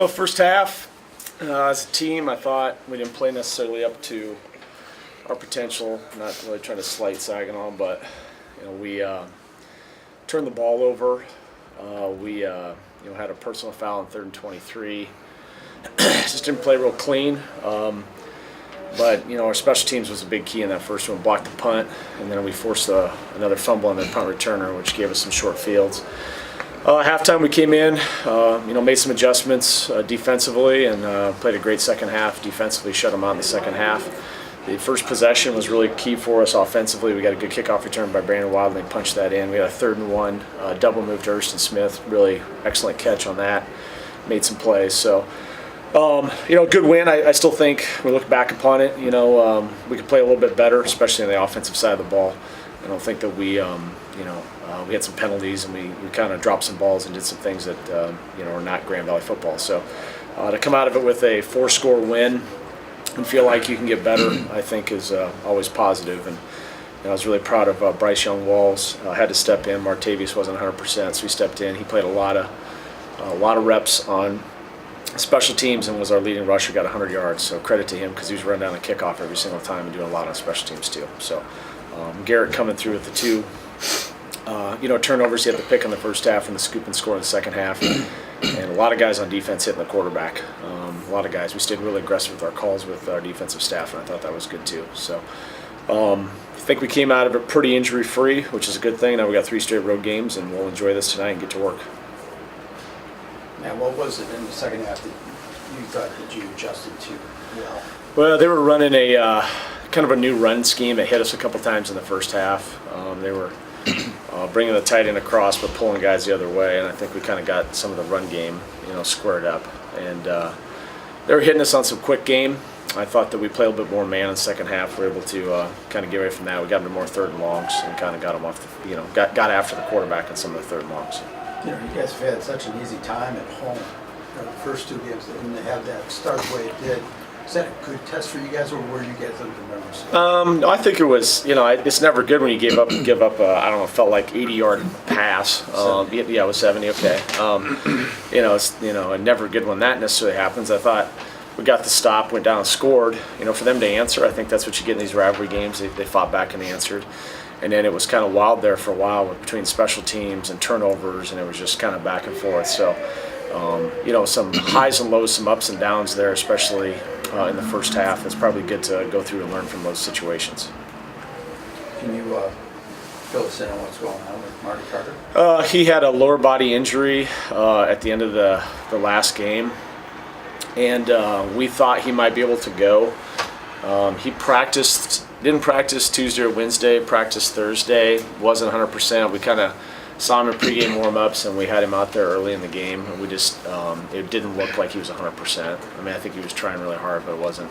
Well, first half, as a team, I thought we didn't play necessarily up to our potential. Not really trying to slight Saginaw, but we turned the ball over. We had a personal foul on 3rd and 23. Just didn't play real clean. But our special teams was a big key in that first one. Blocked the punt, and then we forced another fumble on the punt returner, which gave us some short fields. Halftime we came in, made some adjustments defensively and played a great second half. Defensively shut them out in the second half. The first possession was really key for us offensively. We got a good kickoff return by Brandon Wild, and they punched that in. We had a 3rd and 1, double move to Erston Smith. Really excellent catch on that. Made some plays. So, good win. I still think we look back upon it. We could play a little bit better, especially on the offensive side of the ball. I don't think that we had some penalties and we kind of dropped some balls and did some things that are not Grand Valley football. So to come out of it with a 4-score win and feel like you can get better, I think is always positive. And I was really proud of Bryce Young-Walls. Had to step in. Martavius wasn't 100%, so he stepped in. He played a lot of reps on special teams and was our leading rusher. Got 100 yards. So credit to him because he was running down the kickoff every single time and doing a lot on special teams too. So Garrett coming through with the 2. Turnovers. He had the pick in the first half and the scoop and score in the second half. And a lot of guys on defense hitting the quarterback. A lot of guys. We stayed really aggressive with our calls with our defensive staff, and I thought that was good too. So I think we came out of it pretty injury-free, which is a good thing. Now we got 3 straight road games, and we'll enjoy this tonight and get to work. Now, what was it in the second half that you thought that you adjusted to well? Well, they were running a kind of a new run scheme. It hit us a couple times in the first half. They were bringing the tight end across but pulling guys the other way, and I think we kind of got some of the run game squared up. And they were hitting us on some quick game. I thought that we played a little bit more man in the second half. We were able to kind of get away from that. We got into more 3rd and longs and kind of got them off got after the quarterback on some of the 3rd and longs. You guys have had such an easy time at home. The first 2 games, and they have that start the way it did. Is that a good test for you guys, or were you guys under nervous? No, I think it was. It's never good when you give up. I don't know. It felt like 80-yard pass. Yeah, it was 70. Okay. It's never good when that necessarily happens. I thought we got the stop, went down and scored. For them to answer, I think that's what you get in these rivalry games. They fought back and they answered. And then it was kind of wild there for a while between special teams and turnovers, and it was just kind of back and forth. So, some highs and lows, some ups and downs there, especially in the first half. It's probably good to go through and learn from those situations. Can you fill us in on what's going on with Marty Carter? He had a lower body injury at the end of the last game, and we thought he might be able to go. He didn't practice Tuesday or Wednesday, practiced Thursday, wasn't 100%. We kind of saw him in pregame warm-ups, and we had him out there early in the game, and we just it didn't look like he was 100%. I mean, I think he was trying really hard, but it wasn't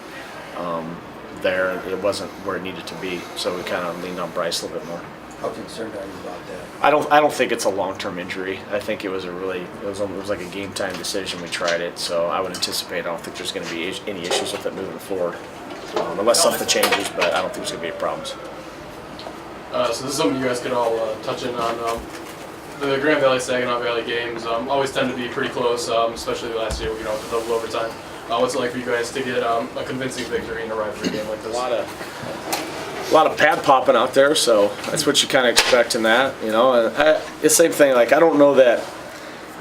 there. It wasn't where it needed to be, so we kind of leaned on Bryce a little bit more. How concerned are you about that? I don't think it's a long-term injury. I think it was like a game-time decision. We tried it, so I would anticipate. I don't think there's going to be any issues with it moving forward. Unless something changes, but I don't think there's going to be any problems. So this is something you guys could all touch in on. The Grand Valley Saginaw Valley games always tend to be pretty close, especially last year, with the double overtime. What's it like for you guys to get a convincing victory in a rivalry game like this? A lot of pad popping out there, so that's what you kind of expect in that. The same thing. Like, I don't know that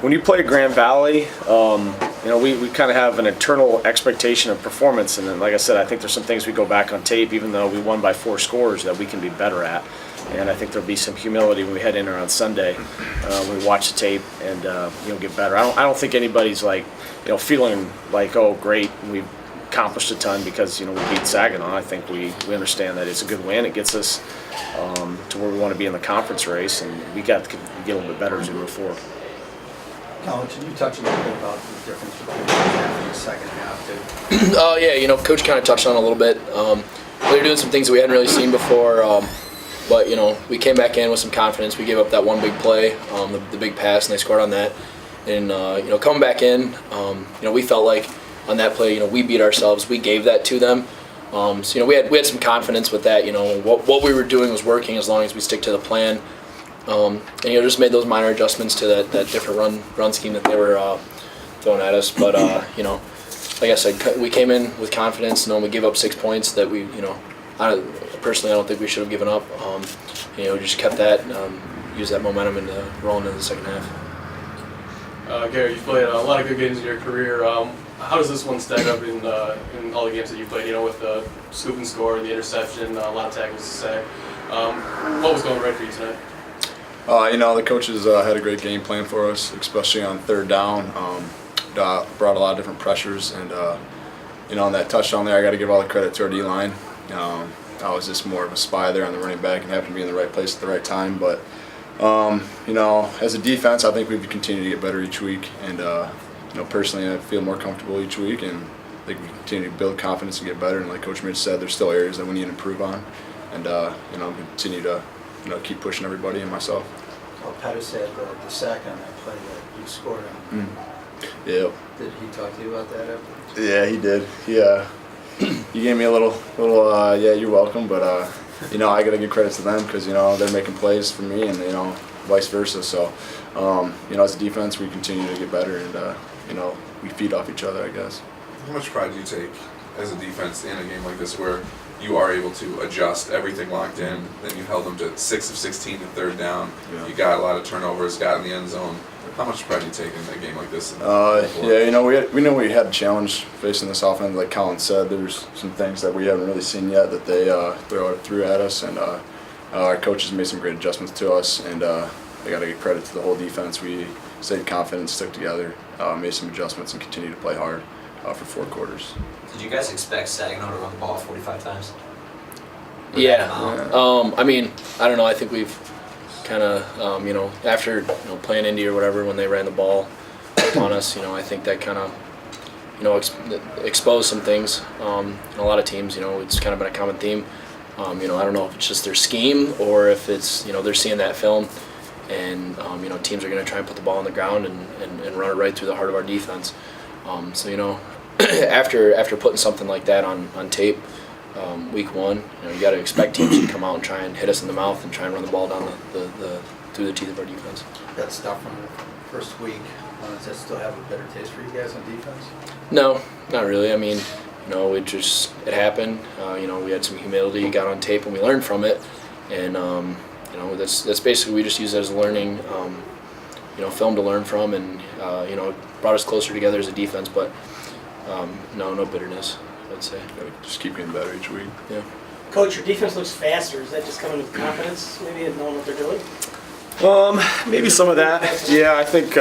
when you play Grand Valley, we kind of have an internal expectation of performance, and then, like I said, I think there's some things we go back on tape, even though we won by 4 scores, that we can be better at. And I think there'll be some humility when we head in there on Sunday, when we watch the tape and get better. I don't think anybody's like feeling like, oh great, we've accomplished a ton because we beat Saginaw. I think we understand that it's a good win. It gets us to where we want to be in the conference race, and we got to get a little bit better as we move forward. Collin, can you touch a little bit about the difference between the first half and the second half, too? Yeah, Coach kind of touched on it a little bit. We were doing some things that we hadn't really seen before, but, we came back in with some confidence. We gave up that one big play, the big pass, and they scored on that. And, coming back in, we felt like on that play, we beat ourselves. We gave that to them. So, we had some confidence with that. What we were doing was working as long as we stick to the plan. And just made those minor adjustments to that different run scheme that they were thrown at us. But like I said, we came in with confidence. We gave up 6 points that we, personally I don't think we should have given up. Just kept that, used that momentum and rolling into the second half. Garrett, you've played a lot of good games in your career. How does this one stack up in all the games that you played? With the scoop and score, the interception, a lot of tackles to sack. What was going right for you tonight? The coaches had a great game plan for us, especially on third down. Brought a lot of different pressures, and on that touchdown there, I got to give all the credit to our D-line. I was just more of a spy there on the running back and happened to be in the right place at the right time. But as a defense, I think we've continued to get better each week, and personally, I feel more comfortable each week, and I think we continue to build confidence and get better. And like Coach Mitch said, there's still areas that we need to improve on, and continue to keep pushing everybody and myself. Well, Pettis had the sack on that play that you scored on. Yeah. Did he talk to you about that after? Yeah, he did. He gave me a little. Yeah, you're welcome. But I got to give credit to them because they're making plays for me, and vice versa. So, as a defense, we continue to get better, and we feed off each other, I guess. How much pride do you take as a defense in a game like this where you are able to adjust everything locked in? Then you held them to 6 of 16 to third down. Yeah. You got a lot of turnovers, got in the end zone. How much pride do you take in a game like this? We know we had a challenge facing this offense. Like Collin said, there's some things that we haven't really seen yet that they threw at us, and our coaches made some great adjustments to us, and I got to give credit to the whole defense. We stayed confident, stuck together, made some adjustments, and continued to play hard for 4 quarters. Did you guys expect Saginaw to run the ball 45 times? Yeah. I don't know. I think we've kind of, after playing Indy or whatever, when they ran the ball on us, I think that kind of, exposed some things. In a lot of teams, it's kind of been a common theme. I don't know if it's just their scheme or if it's, they're seeing that film, and teams are going to try and put the ball on the ground and run it right through the heart of our defense. After putting something like that on tape, week one, you got to expect teams to come out and try and hit us in the mouth and try and run the ball down through the teeth of our defense. That stuff from the first week, does that still have a better taste for you guys on defense? No, not really. It happened. We had some humility, got on tape, and we learned from it. And that's basically, we just use it as a learning, film to learn from, and it brought us closer together as a defense. But no bitterness, I'd say. Just keep getting better each week. Yeah. Coach, your defense looks faster. Is that just coming with confidence, maybe, and knowing what they're doing? Maybe some of that. Yeah, I think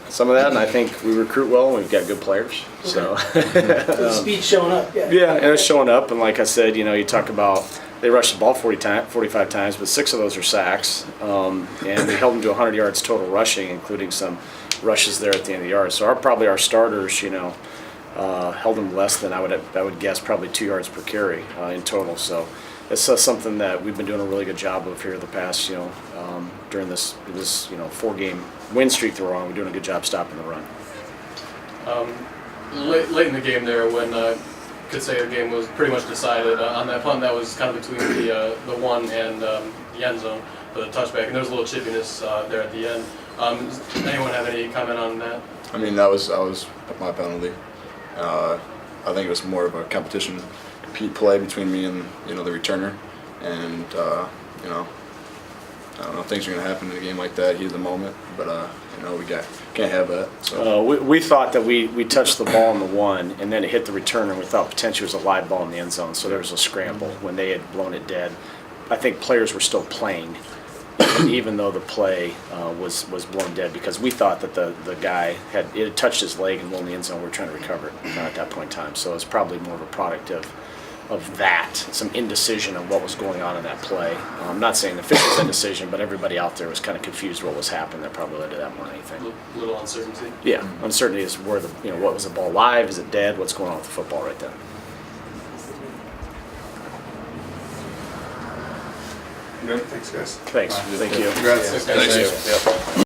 some of that, and I think we recruit well and we've got good players. So The speed's showing up. yeah, and it's showing up. And like I said, you talk about they rushed the ball 45 times, but 6 of those are sacks, and we held them to 100 yards total rushing, including some rushes there at the end of the yard. So probably our starters, held them less than I would guess, probably 2 yards per carry in total. So it's something that we've been doing a really good job of here the past, during this 4-game win streak that we're on. We're doing a good job stopping the run. Late in the game there, when could say the game was pretty much decided on that punt that was kind of between the 1 and the end zone for the touchback, and there was a little chippiness there at the end. Does anyone have any comment on that? That was my penalty. I think it was more of a compete play between me and the returner, and I don't know if things are going to happen in a game like that, heat of the moment, but we can't have that. So we thought that we touched the ball in the 1 and then it hit the returner, and we thought potentially it was a live ball in the end zone, so there was a scramble when they had blown it dead. I think players were still playing even though the play was blown dead, because we thought that the guy had touched his leg and blown the end zone. We were trying to recover it at that point in time, so it's probably more of a product of that, some indecision of what was going on in that play. I'm not saying the officials' indecision, but everybody out there was kind of confused what was happening. That probably led to that more than anything. A little uncertainty. Yeah, uncertainty is where what was the ball live? Is it dead? What's going on with the football right then? Good. Thanks, guys. Thanks. Thank you. Congrats. Thanks, guys. Yep.